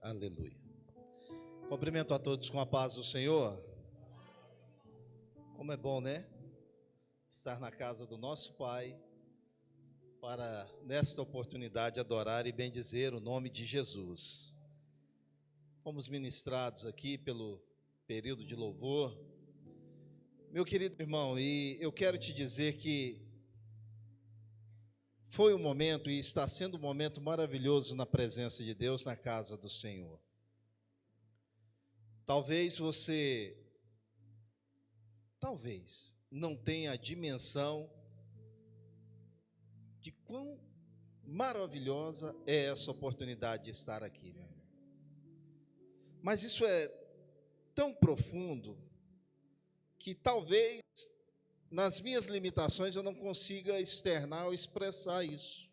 Aleluia. Cumprimento a todos com a paz do Senhor. Como é bom, né? Estar na casa do nosso Pai, para nesta oportunidade adorar e bendizer o nome de Jesus. Fomos ministrados aqui pelo período de louvor. Meu querido irmão, e eu quero te dizer que foi um momento e está sendo um momento maravilhoso na presença de Deus, na casa do Senhor. Talvez você não tenha a dimensão de quão maravilhosa é essa oportunidade de estar aqui, meu irmão. Mas isso é tão profundo que talvez nas minhas limitações eu não consiga externar ou expressar isso.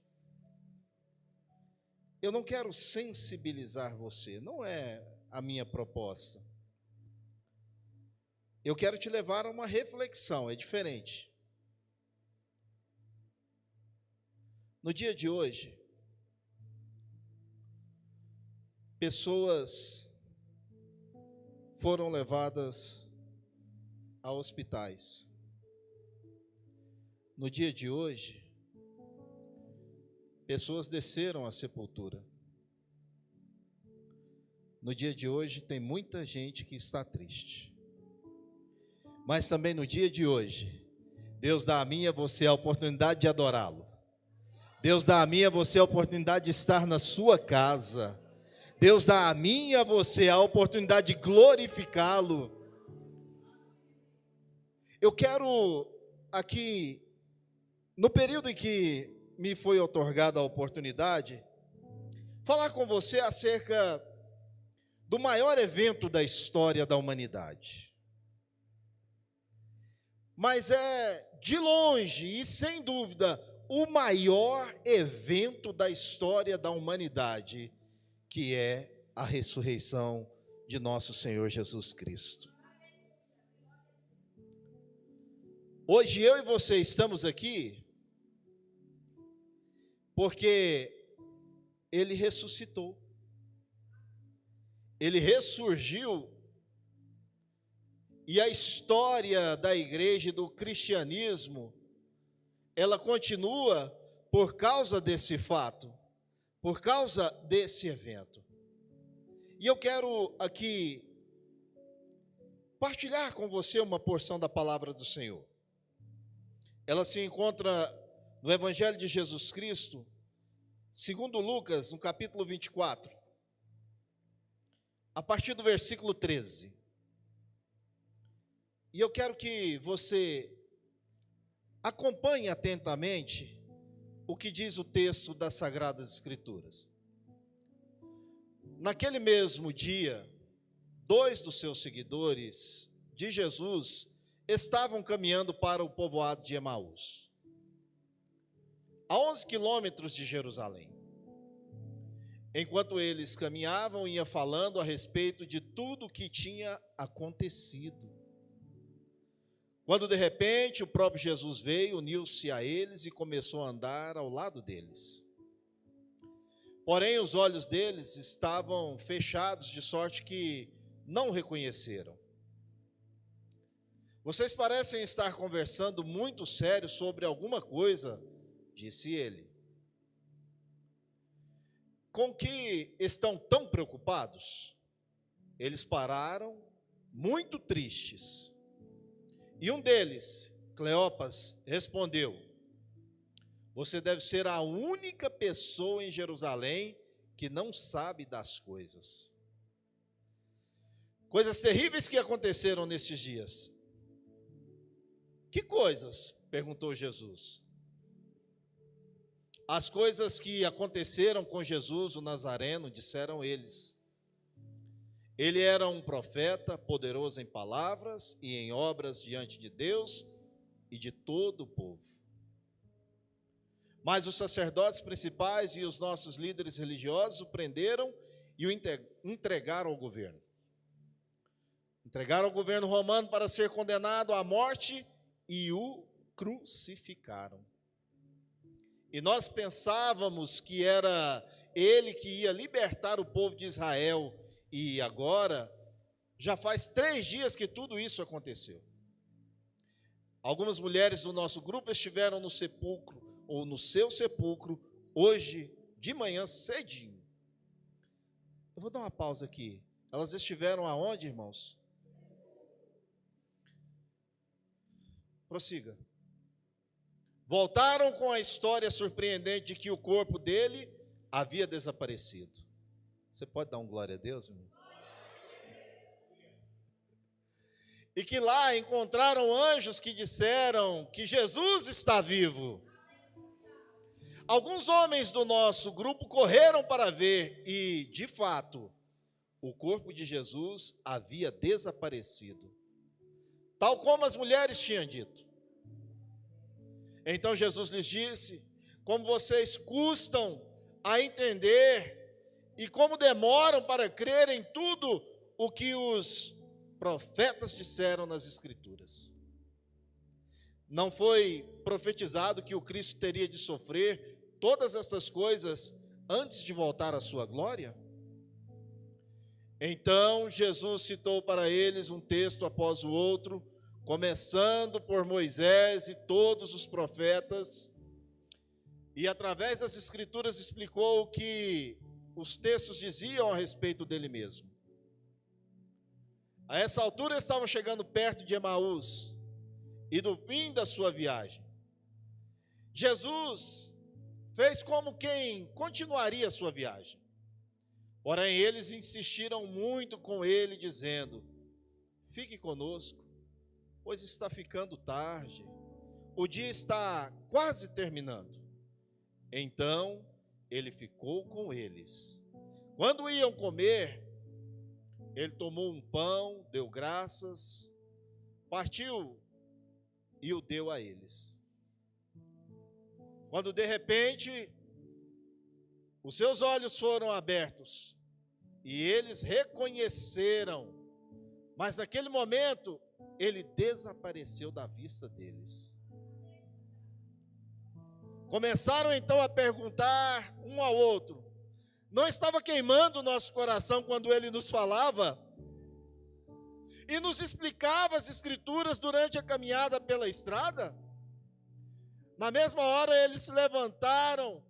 Eu não quero sensibilizar você, não é a minha proposta. Eu quero te levar a uma reflexão, é diferente. No dia de hoje, pessoas foram levadas a hospitais. No dia de hoje, pessoas desceram à sepultura. No dia de hoje, tem muita gente que está triste. Mas também no dia de hoje, Deus dá a mim e a você a oportunidade de adorá-lo. Deus dá a mim e a você a oportunidade de estar na sua casa. Deus dá a mim e a você a oportunidade de glorificá-lo. Eu quero aqui, no período em que me foi outorgada a oportunidade, falar com você acerca do maior evento da história da humanidade. Mas é, de longe e sem dúvida, o maior evento da história da humanidade, que é a ressurreição de nosso Senhor Jesus Cristo. Hoje eu e você estamos aqui porque Ele ressuscitou. Ele ressurgiu. E a história da igreja e do cristianismo, ela continua por causa desse fato, por causa desse evento. E eu quero aqui partilhar com você uma porção da palavra do Senhor. Ela se encontra no Evangelho de Jesus Cristo, segundo Lucas, no capítulo 24, a partir do versículo 13. E eu quero que você acompanhe atentamente o que diz o texto das Sagradas Escrituras. Naquele mesmo dia, 2 dos seus seguidores de Jesus estavam caminhando para o povoado de Emaús, a 11 quilômetros de Jerusalém. Enquanto eles caminhavam, ia falando a respeito de tudo o que tinha acontecido. Quando de repente o próprio Jesus veio, uniu-se a eles e começou a andar ao lado deles. Porém os olhos deles estavam fechados, de sorte que não o reconheceram. Vocês parecem estar conversando muito sério sobre alguma coisa, disse ele. Com que estão tão preocupados? Eles pararam, muito tristes. E um deles, Cleopas, respondeu: você deve ser a única pessoa em Jerusalém que não sabe das coisas. Coisas terríveis que aconteceram nesses dias. Que coisas? Perguntou Jesus. As coisas que aconteceram com Jesus, o Nazareno, disseram eles. Ele era um profeta, poderoso em palavras e em obras diante de Deus e de todo o povo. Mas os sacerdotes principais e os nossos líderes religiosos o prenderam e o entregaram ao governo. Entregaram ao governo romano para ser condenado à morte e o crucificaram. E nós pensávamos que era ele que ia libertar o povo de Israel, e agora já faz 3 dias que tudo isso aconteceu. Algumas mulheres do nosso grupo estiveram no sepulcro, ou no seu sepulcro, hoje de manhã cedinho. Eu vou dar uma pausa aqui. Elas estiveram aonde, irmãos? Prossiga. Voltaram com a história surpreendente de que o corpo dele havia desaparecido. Você pode dar um glória a Deus, irmão? E que lá encontraram anjos que disseram que Jesus está vivo. Alguns homens do nosso grupo correram para ver e, de fato, o corpo de Jesus havia desaparecido, tal como as mulheres tinham dito. Então Jesus lhes disse: como vocês custam a entender e como demoram para crer em tudo o que os profetas disseram nas Escrituras. Não foi profetizado que o Cristo teria de sofrer todas estas coisas antes de voltar à sua glória? Então Jesus citou para eles um texto após o outro, começando por Moisés e todos os profetas, e através das Escrituras explicou o que os textos diziam a respeito dele mesmo. A essa altura estavam chegando perto de Emaús e do fim da sua viagem. Jesus fez como quem continuaria a sua viagem. Porém, eles insistiram muito com ele, dizendo: fique conosco, pois está ficando tarde, o dia está quase terminando. Então, ele ficou com eles. Quando iam comer, ele tomou um pão, deu graças, partiu e o deu a eles. Quando de repente os seus olhos foram abertos e eles reconheceram, mas naquele momento ele desapareceu da vista deles. Começaram então a perguntar um ao outro: não estava queimando o nosso coração quando ele nos falava e nos explicava as Escrituras durante a caminhada pela estrada? Na mesma hora eles se levantaram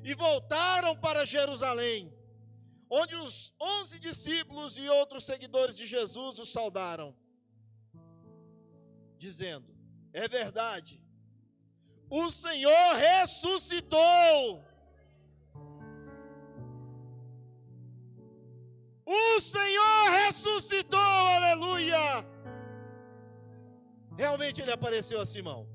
e voltaram para Jerusalém, onde os 11 discípulos e outros seguidores de Jesus os saudaram, dizendo: é verdade, o Senhor ressuscitou. O Senhor ressuscitou, aleluia! Realmente ele apareceu a Simão.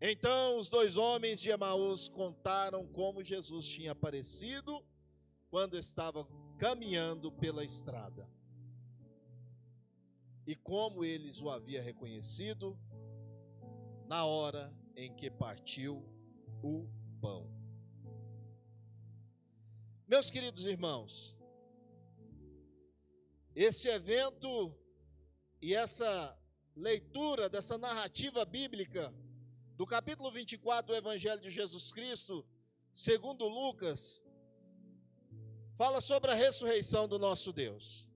Então os 2 homens de Emaús contaram como Jesus tinha aparecido quando estava caminhando pela estrada, e como eles o haviam reconhecido na hora em que partiu o pão. Meus queridos irmãos, esse evento e essa leitura dessa narrativa bíblica do capítulo 24 do Evangelho de Jesus Cristo, segundo Lucas, fala sobre a ressurreição do nosso Deus.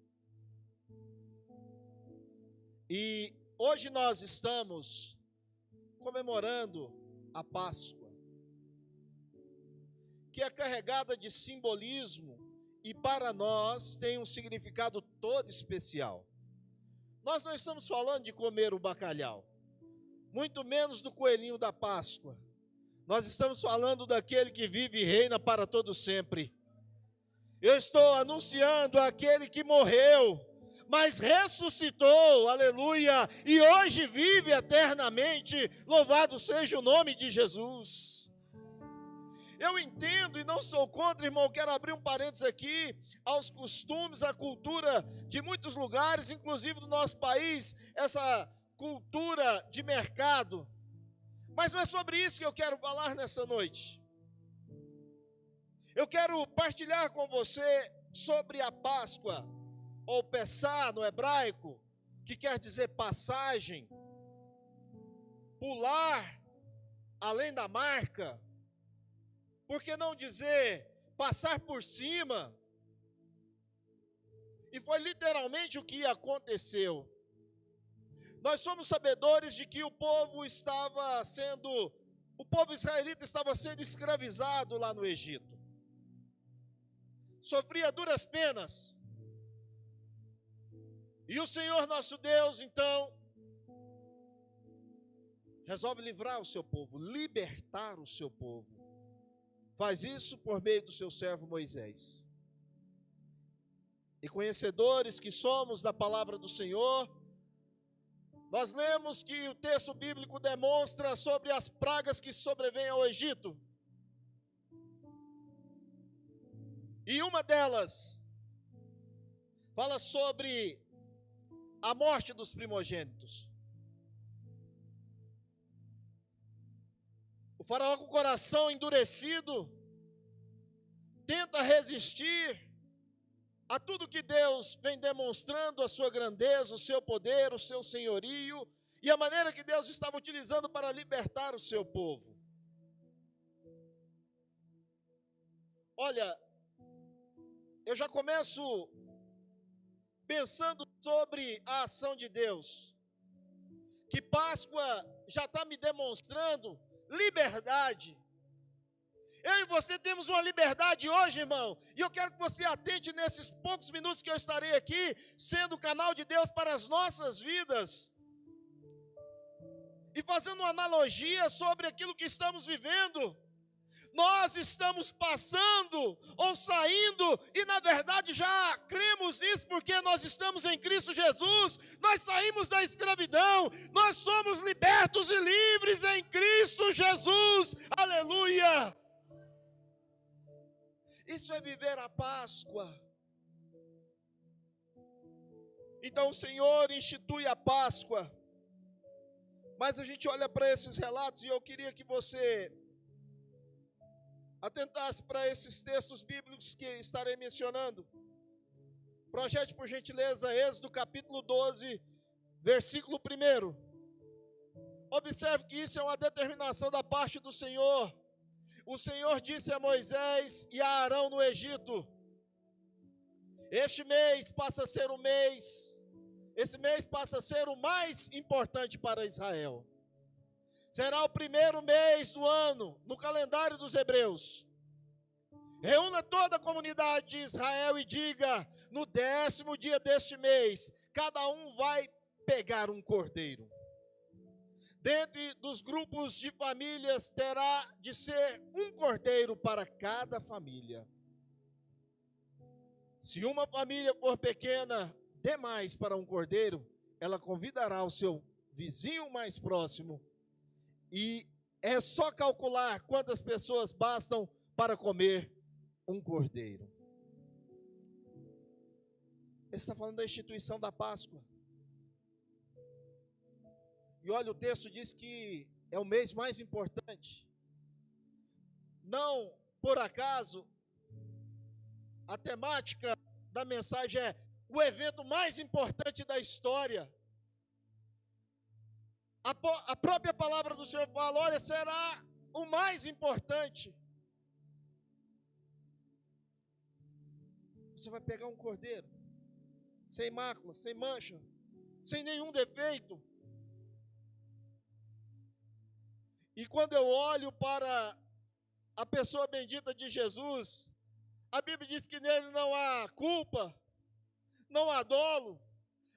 E hoje nós estamos comemorando a Páscoa, que é carregada de simbolismo e para nós tem um significado todo especial. Nós não estamos falando de comer o bacalhau, muito menos do coelhinho da Páscoa. Nós estamos falando daquele que vive e reina para todo sempre. Eu estou anunciando aquele que morreu, mas ressuscitou, aleluia, e hoje vive eternamente. Louvado seja o nome de Jesus. Eu entendo e não sou contra, irmão, quero abrir um parênteses aqui, aos costumes, à cultura de muitos lugares, inclusive do nosso país, essa cultura de mercado. Mas não é sobre isso que eu quero falar nessa noite. Eu quero partilhar com você sobre a Páscoa, ou Pessá no hebraico, que quer dizer passagem, pular, além da marca, por que não dizer passar por cima? E foi literalmente o que aconteceu. Nós somos sabedores de que o povo israelita estava sendo escravizado lá no Egito. Sofria duras penas. E o Senhor nosso Deus, então, resolve livrar o seu povo, libertar o seu povo. Faz isso por meio do seu servo Moisés. E conhecedores que somos da palavra do Senhor, nós lemos que o texto bíblico demonstra sobre as pragas que sobrevêm ao Egito. E uma delas fala sobre a morte dos primogênitos. O faraó, com o coração endurecido, tenta resistir a tudo que Deus vem demonstrando, a sua grandeza, o seu poder, o seu senhorio, e a maneira que Deus estava utilizando para libertar o seu povo. Olha, eu já começo pensando sobre a ação de Deus, que Páscoa já está me demonstrando liberdade. Eu e você temos uma liberdade hoje, irmão, e eu quero que você atente nesses poucos minutos que eu estarei aqui, sendo o canal de Deus para as nossas vidas, e fazendo uma analogia sobre aquilo que estamos vivendo. Nós estamos passando ou saindo, e na verdade já cremos nisso, porque nós estamos em Cristo Jesus. Nós saímos da escravidão, nós somos libertos e livres em Cristo Jesus, aleluia. Isso é viver a Páscoa. Então o Senhor institui a Páscoa, mas a gente olha para esses relatos, e eu queria que você atentasse para esses textos bíblicos que estarei mencionando. Projete, por gentileza, Êxodo capítulo 12, versículo 1. Observe que isso é uma determinação da parte do Senhor. O Senhor disse a Moisés e a Arão no Egito: este mês passa a ser esse mês passa a ser o mais importante para Israel. Será o primeiro mês do ano, no calendário dos hebreus. Reúna toda a comunidade de Israel e diga: no 10º dia deste mês, cada um vai pegar um cordeiro. Dentre dos grupos de famílias terá de ser um cordeiro para cada família. Se uma família for pequena demais para um cordeiro, ela convidará o seu vizinho mais próximo, e é só calcular quantas pessoas bastam para comer um cordeiro. Ele está falando da instituição da Páscoa. E olha, o texto diz que é o mês mais importante. Não por acaso, a temática da mensagem é o evento mais importante da história. A própria palavra do Senhor fala: olha, será o mais importante. Você vai pegar um cordeiro, sem mácula, sem mancha, sem nenhum defeito. E quando eu olho para a pessoa bendita de Jesus, a Bíblia diz que nele não há culpa, não há dolo,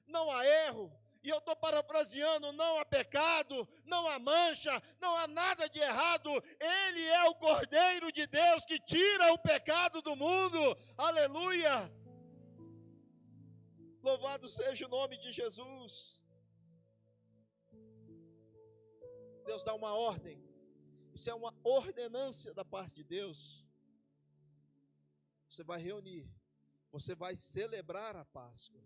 não há erro. E eu estou parafraseando: não há pecado, não há mancha, não há nada de errado. Ele é o Cordeiro de Deus que tira o pecado do mundo. Aleluia! Louvado seja o nome de Jesus. Deus dá uma ordem. Isso é uma ordenância da parte de Deus. Você vai reunir, você vai celebrar a Páscoa.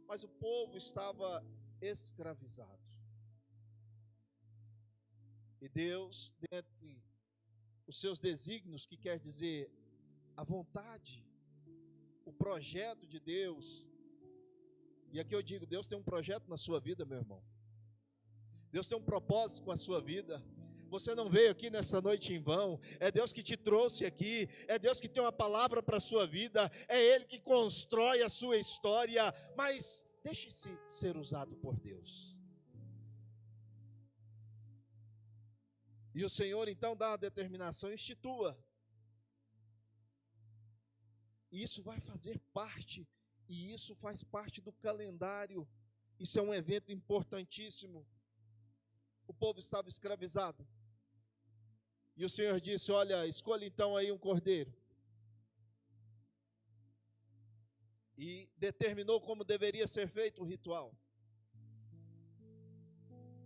Mas o povo estava escravizado. E Deus, dentre os seus desígnios, que quer dizer a vontade, o projeto de Deus. E aqui eu digo: Deus tem um projeto na sua vida, meu irmão. Deus tem um propósito com a sua vida. Você não veio aqui nessa noite em vão. É Deus que te trouxe aqui. É Deus que tem uma palavra para a sua vida. É Ele que constrói a sua história. Mas deixe-se ser usado por Deus. E o Senhor então dá uma determinação, institua. E isso vai fazer parte, e isso faz parte do calendário. Isso é um evento importantíssimo. O povo estava escravizado. E o Senhor disse: olha, escolha então aí um cordeiro. E determinou como deveria ser feito o ritual.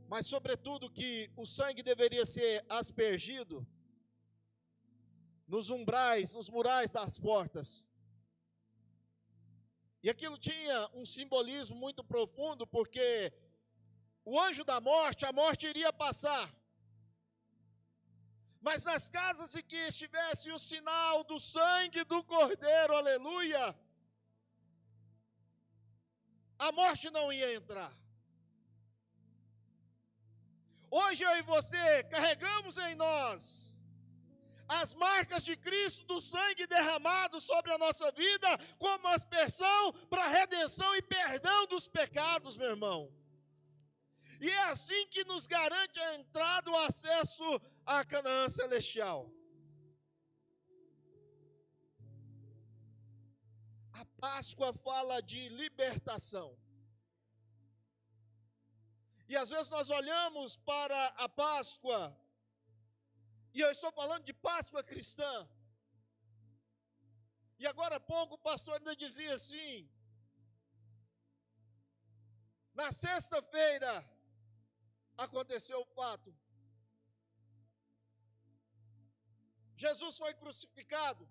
Mas sobretudo que o sangue deveria ser aspergido nos umbrais, nos murais das portas. E aquilo tinha um simbolismo muito profundo, porque o anjo da morte, a morte iria passar. Mas nas casas em que estivesse o sinal do sangue do Cordeiro, aleluia, a morte não ia entrar. Hoje eu e você carregamos em nós as marcas de Cristo, do sangue derramado sobre a nossa vida, como aspersão para redenção e perdão dos pecados, meu irmão. E é assim que nos garante a entrada, o acesso à Canaã celestial. A Páscoa fala de libertação. E às vezes nós olhamos para a Páscoa, e eu estou falando de Páscoa cristã. E agora há pouco o pastor ainda dizia assim: na sexta-feira aconteceu o fato. Jesus foi crucificado.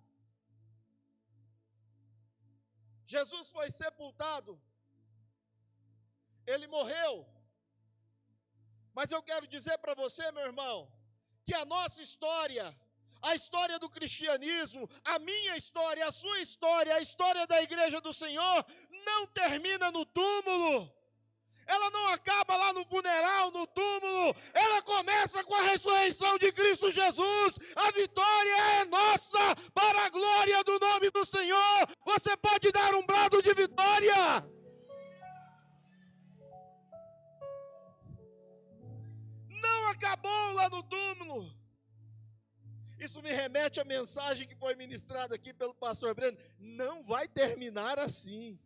Jesus foi sepultado. Ele morreu. Mas eu quero dizer para você, meu irmão, que a nossa história, a história do cristianismo, a minha história, a sua história, a história da igreja do Senhor, não termina no túmulo. Ela não acaba lá no funeral, no túmulo. Ela começa com a ressurreição de Cristo Jesus. A vitória é nossa, para a glória do nome do Senhor. Você pode dar um brado de vitória. Não acabou lá no túmulo. Isso me remete à mensagem que foi ministrada aqui pelo pastor Breno. Não vai terminar assim.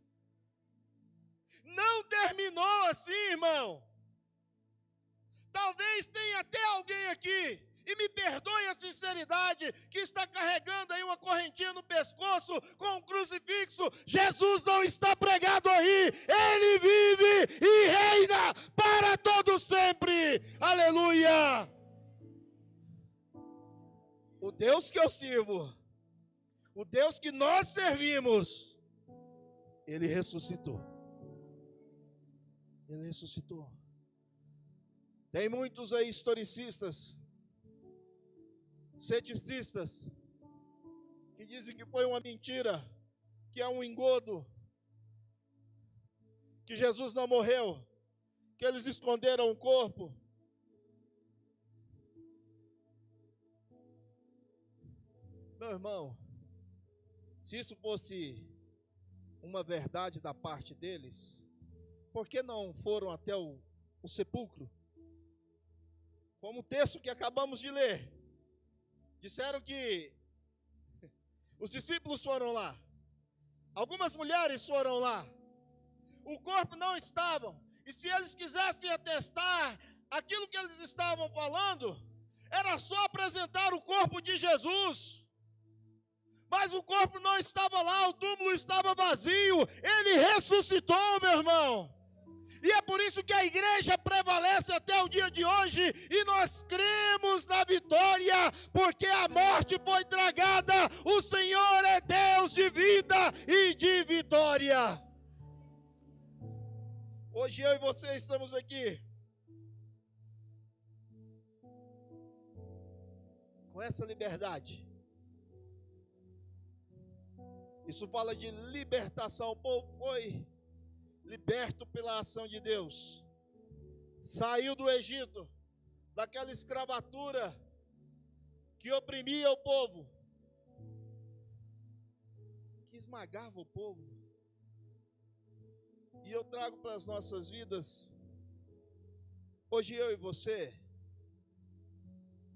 Não terminou assim, irmão. Talvez tenha até alguém aqui, e me perdoe a sinceridade, que está carregando aí uma correntinha no pescoço com um crucifixo. Jesus não está pregado aí. Ele vive e reina para todo sempre. Aleluia. O Deus que eu sirvo, o Deus que nós servimos, Ele ressuscitou. Ele ressuscitou. Tem muitos aí historicistas, ceticistas, que dizem que foi uma mentira, que é um engodo, que Jesus não morreu, que eles esconderam o corpo. Meu irmão, se isso fosse uma verdade da parte deles, por que não foram até o sepulcro? Como o texto que acabamos de ler. Disseram que os discípulos foram lá. Algumas mulheres foram lá. O corpo não estava. E se eles quisessem atestar aquilo que eles estavam falando, era só apresentar o corpo de Jesus. Mas o corpo não estava lá, o túmulo estava vazio. Ele ressuscitou, meu irmão. E é por isso que a igreja prevalece até o dia de hoje, e nós cremos na vitória, porque a morte foi tragada. O Senhor é Deus de vida e de vitória. Hoje eu e você estamos aqui com essa liberdade. Isso fala de libertação. O povo foi liberto pela ação de Deus. Saiu do Egito, daquela escravatura que oprimia o povo, que esmagava o povo. E eu trago para as nossas vidas, hoje eu e você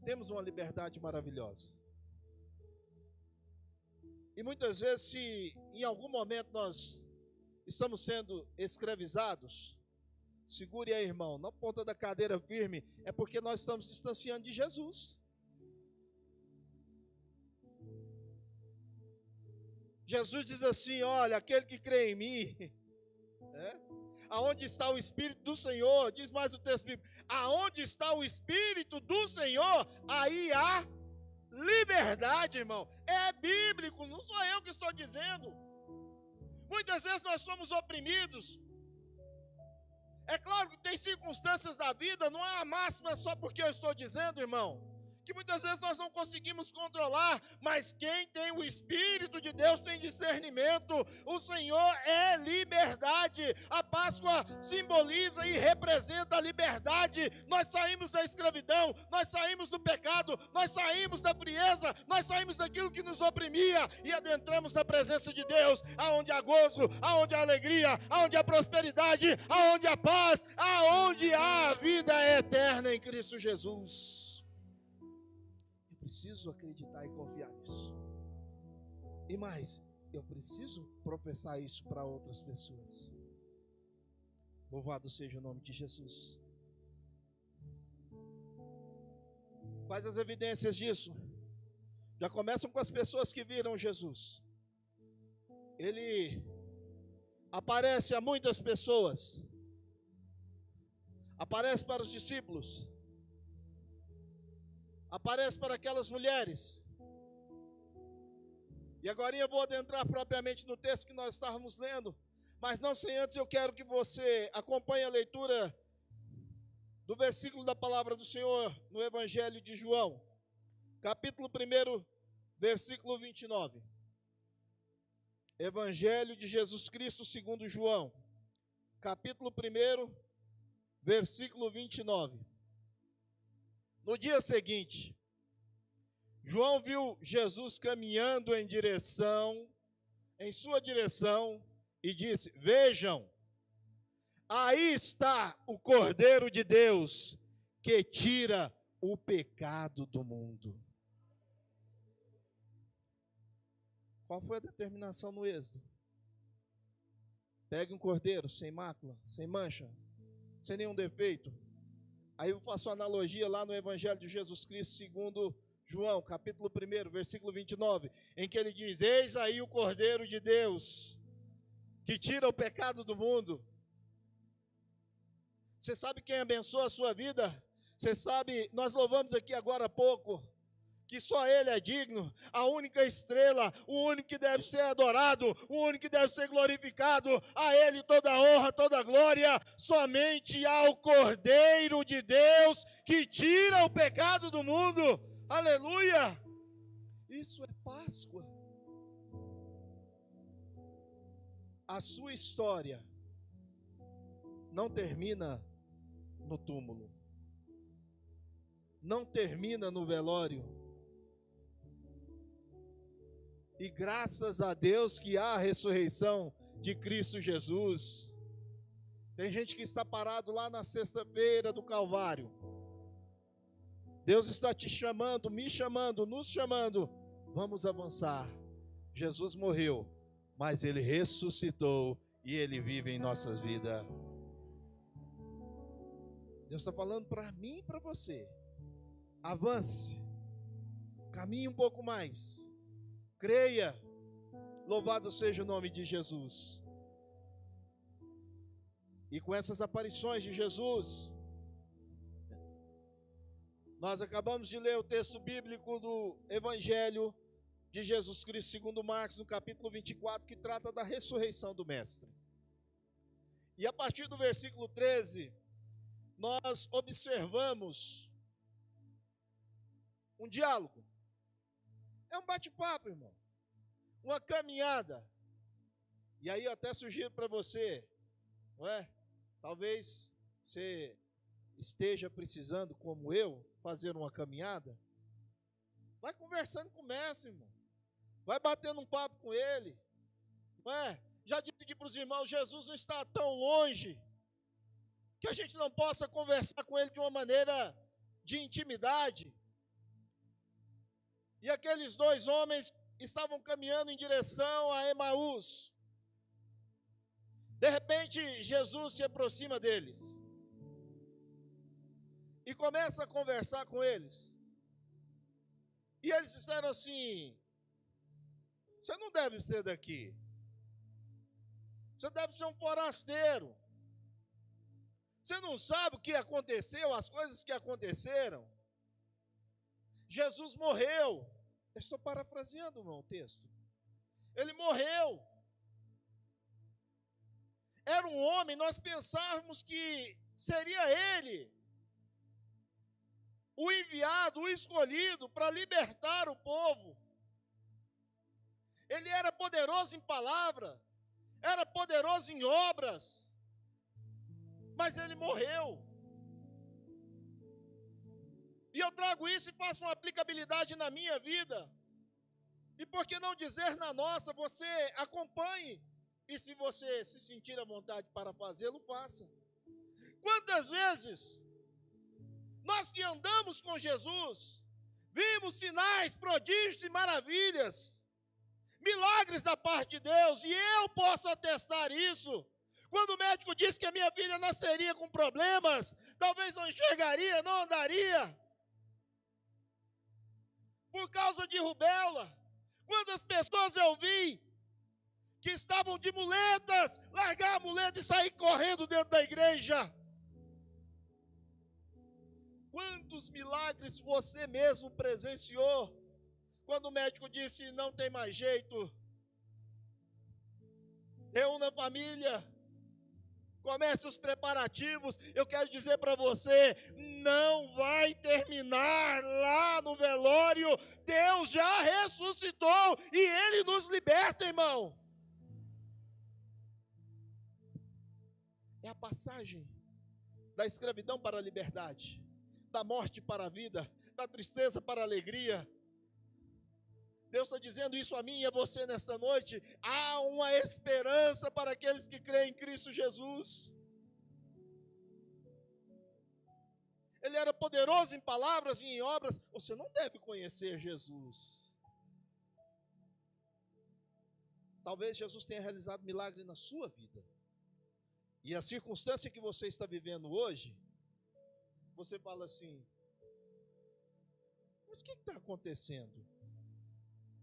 temos uma liberdade maravilhosa. E muitas vezes, se em algum momento nós estamos sendo escravizados, segure aí, irmão, na ponta da cadeira firme, é porque nós estamos distanciando de Jesus. Jesus diz assim: olha, aquele que crê em mim, aonde está o Espírito do Senhor, diz mais o texto bíblico, aonde está o Espírito do Senhor, aí há liberdade, irmão. É bíblico, não sou eu que estou dizendo. Muitas vezes nós somos oprimidos. É claro que tem circunstâncias da vida, não é a máxima só porque eu estou dizendo, irmão, que muitas vezes nós não conseguimos controlar, mas quem tem o Espírito de Deus tem discernimento. O Senhor é liberdade. A Páscoa simboliza e representa a liberdade. Nós saímos da escravidão, nós saímos do pecado, nós saímos da frieza, nós saímos daquilo que nos oprimia e adentramos na presença de Deus, aonde há gozo, aonde há alegria, aonde há prosperidade, aonde há paz, aonde há a vida eterna em Cristo Jesus. Preciso acreditar e confiar nisso. E mais, eu preciso professar isso para outras pessoas. Louvado seja o nome de Jesus. Quais as evidências disso? Já começam com as pessoas que viram Jesus. Ele aparece a muitas pessoas. Aparece para os discípulos. Aparece para aquelas mulheres. E agora eu vou adentrar propriamente no texto que nós estávamos lendo. Mas não sem antes eu quero que você acompanhe a leitura do versículo da palavra do Senhor no Evangelho de João. Capítulo 1, versículo 29. Evangelho de Jesus Cristo segundo João. Capítulo 1, versículo 29. No dia seguinte, João viu Jesus caminhando em sua direção, e disse: vejam, aí está o Cordeiro de Deus, que tira o pecado do mundo. Qual foi a determinação no Êxodo? Pegue um cordeiro sem mácula, sem mancha, sem nenhum defeito. Aí eu faço uma analogia lá no Evangelho de Jesus Cristo, segundo João, capítulo 1, versículo 29, em que ele diz: eis aí o Cordeiro de Deus, que tira o pecado do mundo. Você sabe quem abençoa a sua vida? Você sabe, nós louvamos aqui agora há pouco, que só Ele é digno, a única estrela, o único que deve ser adorado, o único que deve ser glorificado, a Ele toda a honra, toda a glória, somente ao Cordeiro de Deus, que tira o pecado do mundo. Aleluia! Isso é Páscoa. A sua história não termina no túmulo, não termina no velório. E graças a Deus que há a ressurreição de Cristo Jesus. Tem gente que está parado lá na sexta-feira do Calvário. Deus está te chamando, me chamando, nos chamando. Vamos avançar. Jesus morreu, mas Ele ressuscitou e Ele vive em nossas vidas. Deus está falando para mim e para você. Avance. Caminhe um pouco mais. Creia, louvado seja o nome de Jesus. E com essas aparições de Jesus, nós acabamos de ler o texto bíblico do Evangelho de Jesus Cristo segundo Marcos, no capítulo 24, que trata da ressurreição do Mestre. E a partir do versículo 13, nós observamos um diálogo. É um bate-papo, irmão. Uma caminhada. E aí eu até sugiro para você, não é? Talvez você esteja precisando, como eu, fazer uma caminhada, vai conversando com o mestre, irmão. Vai batendo um papo com ele. Não é? Já disse aqui para os irmãos, Jesus não está tão longe que a gente não possa conversar com ele de uma maneira de intimidade. E aqueles dois homens estavam caminhando em direção a Emaús. De repente, Jesus se aproxima deles e começa a conversar com eles. E eles disseram assim: você não deve ser daqui. Você deve ser um forasteiro. Você não sabe o que aconteceu, as coisas que aconteceram. Jesus morreu. Eu estou parafraseando, irmão, o texto. Ele morreu. Era um homem, nós pensávamos que seria ele o enviado, o escolhido para libertar o povo. Ele era poderoso em palavra, era poderoso em obras, mas ele morreu. E eu trago isso e faço uma aplicabilidade na minha vida. E por que não dizer na nossa? Você acompanhe. E se você se sentir à vontade para fazê-lo, faça. Quantas vezes nós que andamos com Jesus, vimos sinais, prodígios e maravilhas, milagres da parte de Deus, e eu posso atestar isso. Quando o médico disse que a minha filha nasceria com problemas, talvez não enxergaria, não andaria, por causa de rubéola. Quantas pessoas eu vi que estavam de muletas, largar a muleta e sair correndo dentro da igreja. Quantos milagres você mesmo presenciou, quando o médico disse, não tem mais jeito, reúna a família, comece os preparativos. Eu quero dizer para você, não vai terminar lá no velório. Deus já ressuscitou e Ele nos liberta, irmão. É a passagem da escravidão para a liberdade, da morte para a vida, da tristeza para a alegria. Deus está dizendo isso a mim e a você nesta noite. Há uma esperança para aqueles que creem em Cristo Jesus. Ele era poderoso em palavras e em obras. Você não deve conhecer Jesus. Talvez Jesus tenha realizado milagre na sua vida. E a circunstância que você está vivendo hoje, você fala assim, mas o que está acontecendo?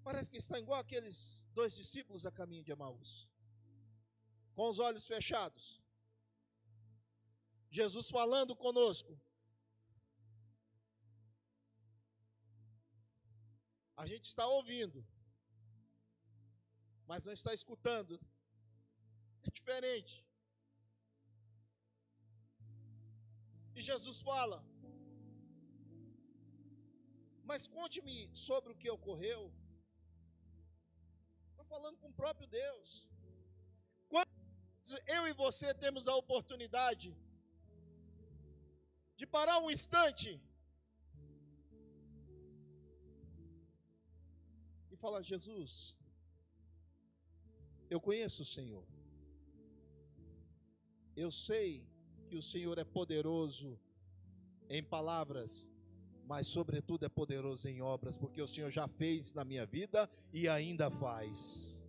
Parece que está igual aqueles dois discípulos a caminho de Emaús, com os olhos fechados. Jesus falando conosco. A gente está ouvindo, mas não está escutando. É diferente. E Jesus fala, mas conte-me sobre o que ocorreu. Estou falando com o próprio Deus. Quando eu e você temos a oportunidade de parar um instante e falar, Jesus, eu conheço o Senhor. Eu sei que o Senhor é poderoso em palavras, mas sobretudo é poderoso em obras, porque o Senhor já fez na minha vida e ainda faz.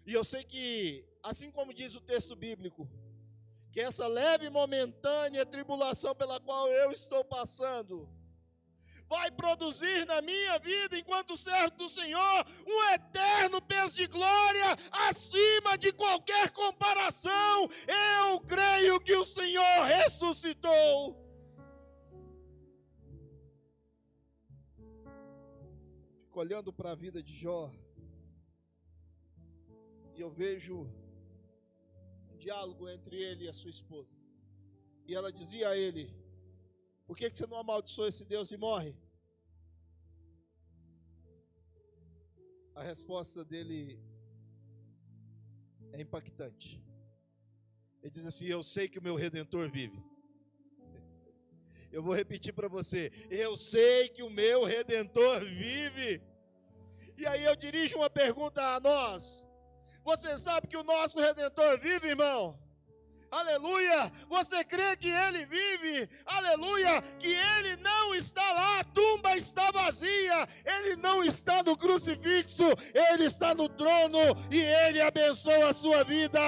E eu sei que, assim como diz o texto bíblico, que essa leve e momentânea tribulação pela qual eu estou passando, vai produzir na minha vida, enquanto servo do Senhor, um eterno peso de glória, acima de qualquer comparação. Eu creio que o Senhor ressuscitou. Fico olhando para a vida de Jó, e eu vejo um diálogo entre ele e a sua esposa. E ela dizia a ele, por que você não amaldiçoa esse Deus e morre? A resposta dele é impactante. Ele diz assim, eu sei que o meu Redentor vive. Eu vou repetir para você. Eu sei que o meu Redentor vive. E aí eu dirijo uma pergunta a nós. Você sabe que o nosso Redentor vive, irmão? Aleluia! Você crê que Ele vive? Aleluia! Que Ele não está lá, a tumba está vazia, Ele não está no crucifixo, Ele está no trono e Ele abençoa a sua vida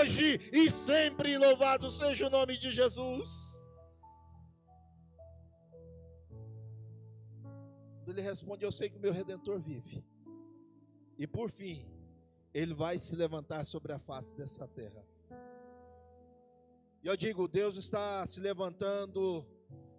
hoje e sempre. Louvado seja o nome de Jesus. Ele responde: eu sei que o meu Redentor vive. E por fim, Ele vai se levantar sobre a face dessa terra. E eu digo, Deus está se levantando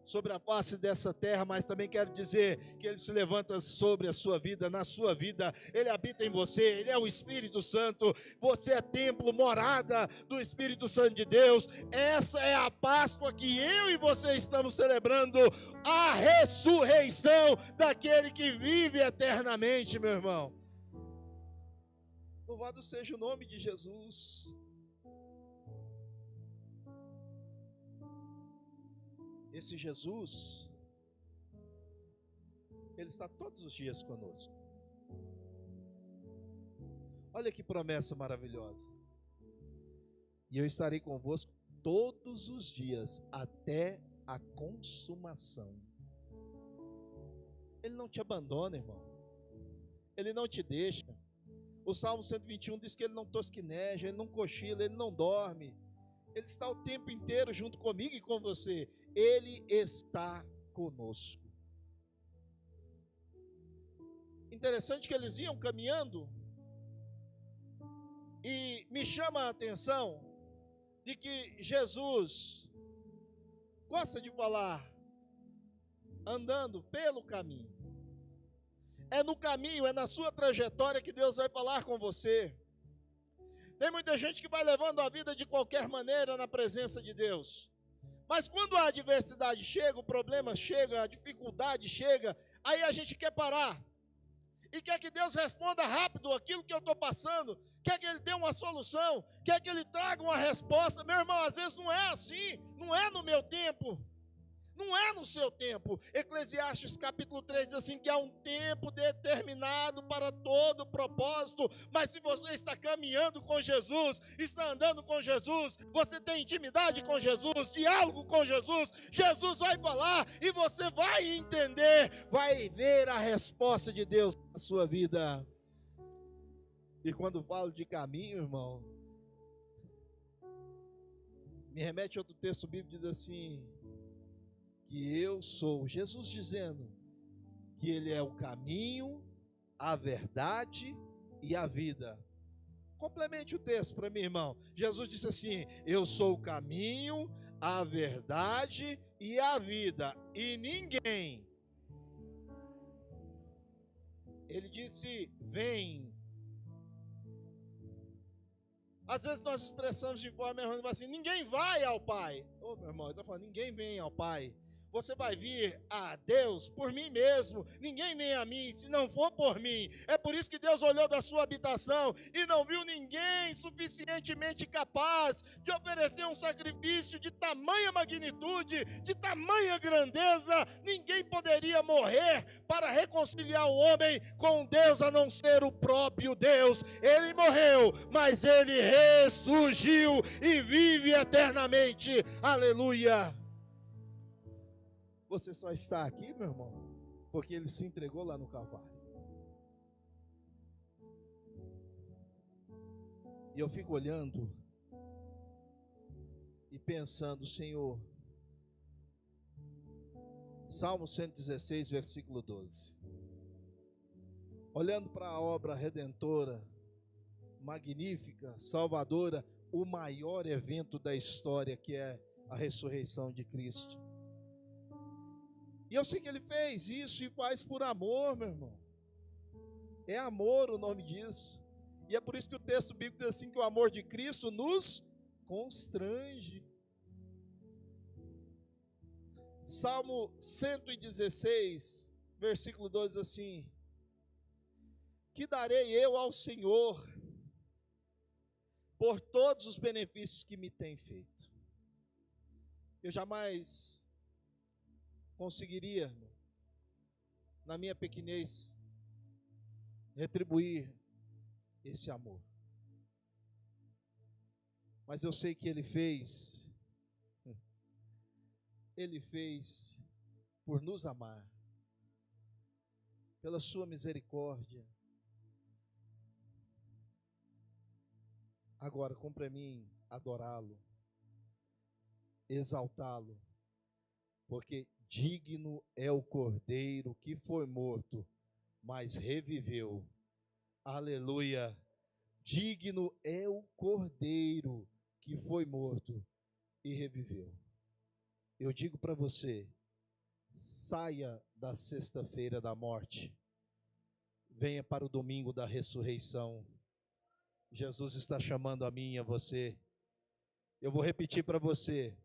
sobre a face dessa terra, mas também quero dizer que Ele se levanta sobre a sua vida, na sua vida. Ele habita em você, Ele é o Espírito Santo. Você é templo, morada do Espírito Santo de Deus. Essa é a Páscoa que eu e você estamos celebrando, a ressurreição daquele que vive eternamente, meu irmão. Louvado seja o nome de Jesus. Esse Jesus, Ele está todos os dias conosco. Olha que promessa maravilhosa. E eu estarei convosco todos os dias, até a consumação. Ele não te abandona, irmão. Ele não te deixa. O Salmo 121 diz que Ele não tosquineja, Ele não cochila, Ele não dorme. Ele está o tempo inteiro junto comigo e com você. Ele está conosco. Interessante que eles iam caminhando, e me chama a atenção de que Jesus gosta de falar andando pelo caminho. É no caminho, é na sua trajetória que Deus vai falar com você. Tem muita gente que vai levando a vida de qualquer maneira na presença de Deus. Mas quando a adversidade chega, o problema chega, a dificuldade chega, aí a gente quer parar. E quer que Deus responda rápido aquilo que eu estou passando. Quer que Ele dê uma solução. Quer que Ele traga uma resposta. Meu irmão, às vezes não é assim. Não é no meu tempo. Não é no seu tempo. Eclesiastes capítulo 3 diz assim, que há um tempo determinado para todo propósito. Mas se você está caminhando com Jesus, está andando com Jesus, você tem intimidade com Jesus, diálogo com Jesus, Jesus vai falar e você vai entender, vai ver a resposta de Deus na sua vida. E quando falo de caminho, irmão, me remete a outro texto bíblico, diz assim, que eu sou, Jesus dizendo que Ele é o caminho, a verdade e a vida. Complemente o texto para mim, irmão. Jesus disse assim, eu sou o caminho, a verdade e a vida, e ninguém, Ele disse, vem. Às vezes nós expressamos de forma errônea, assim, ninguém vai ao Pai. Ô, meu irmão, eu estou falando, ninguém vem ao Pai. Você vai vir a Deus por mim mesmo. Ninguém vem a mim se não for por mim. É por isso que Deus olhou da sua habitação e não viu ninguém suficientemente capaz de oferecer um sacrifício de tamanha magnitude, de tamanha grandeza. Ninguém poderia morrer para reconciliar o homem com Deus, a não ser o próprio Deus. Ele morreu, mas Ele ressurgiu e vive eternamente. Aleluia! Você só está aqui, meu irmão, porque Ele se entregou lá no Calvário. E eu fico olhando e pensando, Senhor, Salmo 116, versículo 12. Olhando para a obra redentora, magnífica, salvadora, o maior evento da história, que é a ressurreição de Cristo. E eu sei que Ele fez isso e faz por amor, meu irmão. É amor o nome disso. E é por isso que o texto bíblico diz assim, que o amor de Cristo nos constrange. Salmo 116, versículo 2 diz assim, que darei eu ao Senhor por todos os benefícios que me tem feito. Eu jamais conseguiria, na minha pequenez, retribuir esse amor. Mas eu sei que Ele fez por nos amar, pela sua misericórdia. Agora, cumpre a mim adorá-lo, exaltá-lo, porque digno é o Cordeiro que foi morto, mas reviveu. Aleluia! Digno é o Cordeiro que foi morto e reviveu. Eu digo para você, saia da sexta-feira da morte, venha para o domingo da ressurreição. Jesus está chamando a mim e a você. Eu vou repetir para você,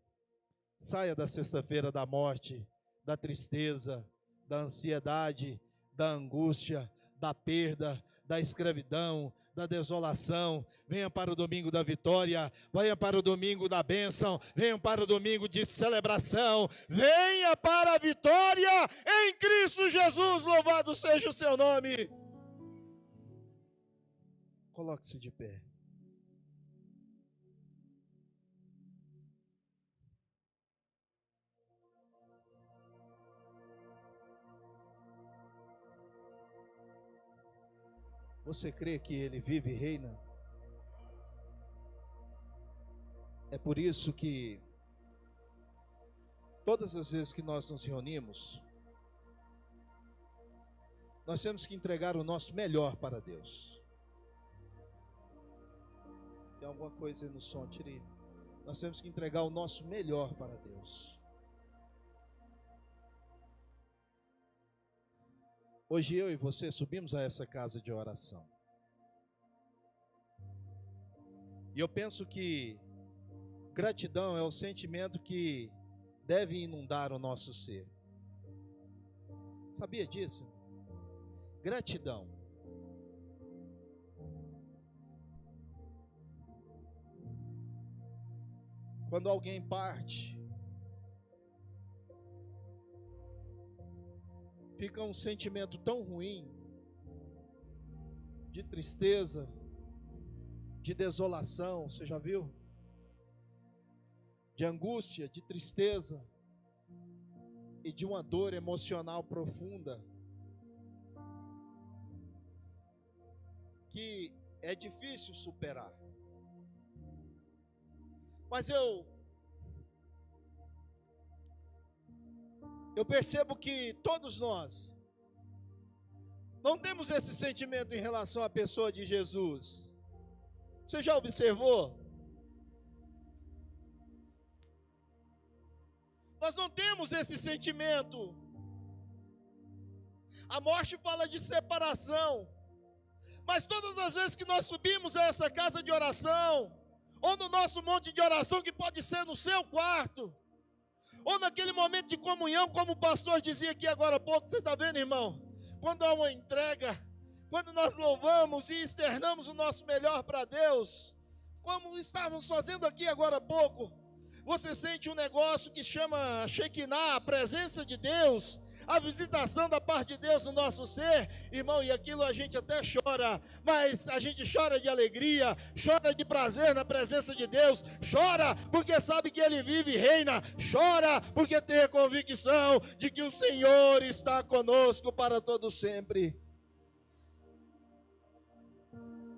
saia da sexta-feira da morte, da tristeza, da ansiedade, da angústia, da perda, da escravidão, da desolação. Venha para o domingo da vitória, venha para o domingo da bênção, venha para o domingo de celebração, venha para a vitória em Cristo Jesus, louvado seja o seu nome. Coloque-se de pé. Você crê que Ele vive e reina? É por isso que todas as vezes que nós nos reunimos, nós temos que entregar o nosso melhor para Deus. Tem alguma coisa aí no som, tirei. Nós temos que entregar o nosso melhor para Deus. Hoje eu e você subimos a essa casa de oração. E eu penso que gratidão é o sentimento que deve inundar o nosso ser. Sabia disso? Gratidão. Quando alguém parte, fica um sentimento tão ruim, de tristeza, de desolação, você já viu? De angústia, de tristeza e de uma dor emocional profunda, que é difícil superar. Mas eu percebo que todos nós não temos esse sentimento em relação à pessoa de Jesus. Você já observou? Nós não temos esse sentimento. A morte fala de separação, mas todas as vezes que nós subimos a essa casa de oração, ou no nosso monte de oração, que pode ser no seu quarto, ou naquele momento de comunhão, como o pastor dizia aqui agora há pouco, você está vendo, irmão? Quando há uma entrega, quando nós louvamos e externamos o nosso melhor para Deus, como estávamos fazendo aqui agora há pouco, você sente um negócio que chama Shekinah, a presença de Deus, a visitação da parte de Deus no nosso ser, irmão, e aquilo a gente até chora, mas a gente chora de alegria, chora de prazer na presença de Deus, chora porque sabe que Ele vive e reina, chora porque tem a convicção de que o Senhor está conosco para todo sempre.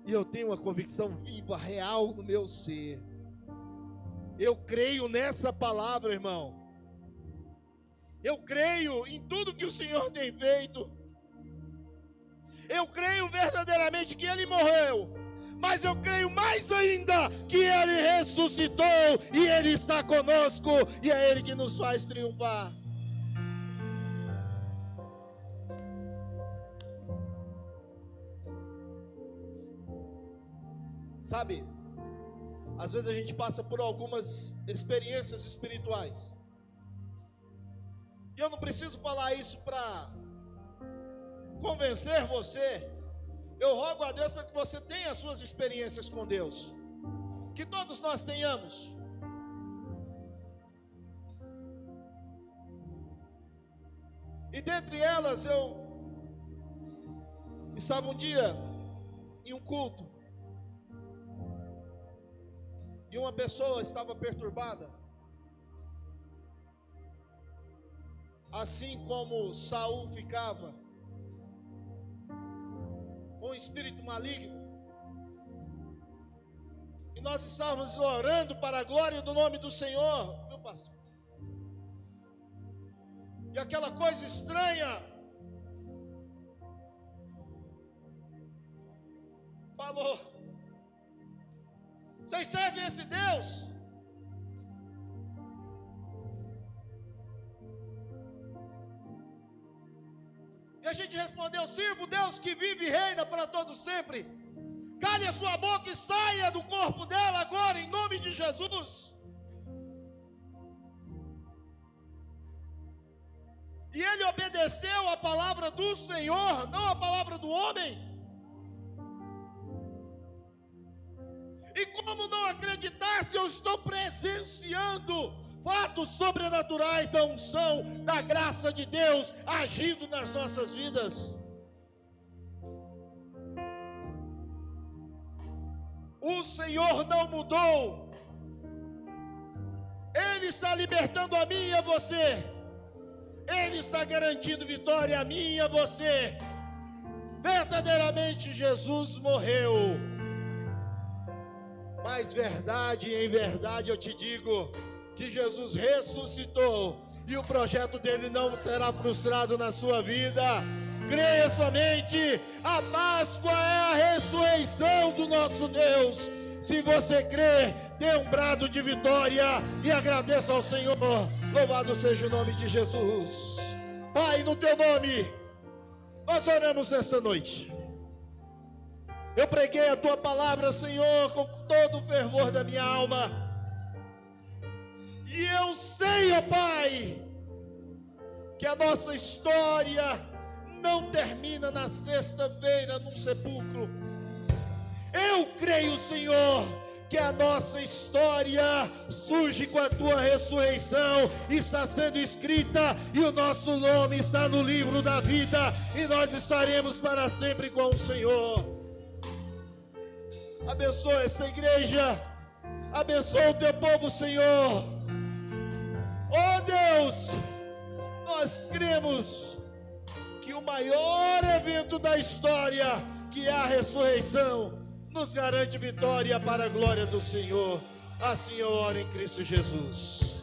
E eu tenho uma convicção viva, real no meu ser. Eu creio nessa palavra, irmão. Eu creio em tudo que o Senhor tem feito. Eu creio verdadeiramente que Ele morreu. Mas eu creio mais ainda que Ele ressuscitou e Ele está conosco. E é Ele que nos faz triunfar. Sabe, às vezes a gente passa por algumas experiências espirituais. E eu não preciso falar isso para convencer você. Eu rogo a Deus para que você tenha as suas experiências com Deus. Que todos nós tenhamos. E dentre elas eu estava um dia em um culto, e uma pessoa estava perturbada, assim como Saul ficava, com um espírito maligno. E nós estávamos orando para a glória do nome do Senhor, meu pastor. E aquela coisa estranha falou: vocês servem esse Deus? E a gente respondeu: sirvo o Deus que vive e reina para todo sempre. Cale a sua boca e saia do corpo dela agora, em nome de Jesus. E ele obedeceu a palavra do Senhor, não a palavra do homem. E como não acreditar se eu estou presenciando fatos sobrenaturais da unção, da graça de Deus agindo nas nossas vidas? O Senhor não mudou. Ele está libertando a mim e a você. Ele está garantindo vitória a mim e a você. Verdadeiramente Jesus morreu. Mas verdade, em verdade eu te digo que Jesus ressuscitou e o projeto dele não será frustrado na sua vida. Creia somente, a Páscoa é a ressurreição do nosso Deus. Se você crê, dê um brado de vitória e agradeça ao Senhor. Louvado seja o nome de Jesus. Pai, no teu nome, nós oramos nessa noite. Eu preguei a tua palavra, Senhor, com todo o fervor da minha alma. E eu sei, ó Pai, que a nossa história não termina na sexta-feira num sepulcro. Eu creio, Senhor, que a nossa história surge com a tua ressurreição, está sendo escrita e o nosso nome está no livro da vida, e nós estaremos para sempre com o Senhor. Abençoa esta igreja, abençoa o teu povo, Senhor. Oh Deus, nós cremos que o maior evento da história, que é a ressurreição, nos garante vitória para a glória do Senhor. Assim eu oro em Cristo Jesus.